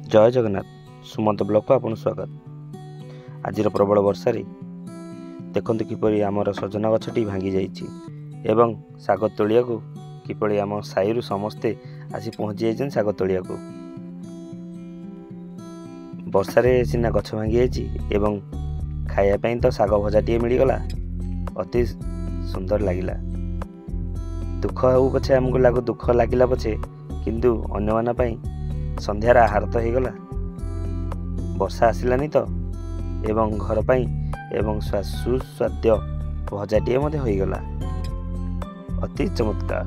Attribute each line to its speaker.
Speaker 1: जय जगन्नाथ सुमंत ब्लॉक को आपन स्वागत। आज प्रबल वर्षा देखते किपरि आमर सजना गछटी भांगी जाइछि एवं साग तोलिया को किपरि आम साई समस्ते आसी पहुँची जाइछन साग तोलिया को। वर्षारे सिना गछ भांगी जाइछि एवं खाइया पई तो साग भजाटिए मिलगला, अति सुंदर लागिला। दुख हो पछे आमको लागू दुख लागिला पछे किंतु अन्य माना पई संध्यार आहार तो होगला। वर्षा आसलानी तो एवं घर पाई एवं सुस्वाद्य भजाटिए होगला, अति चमत्कार।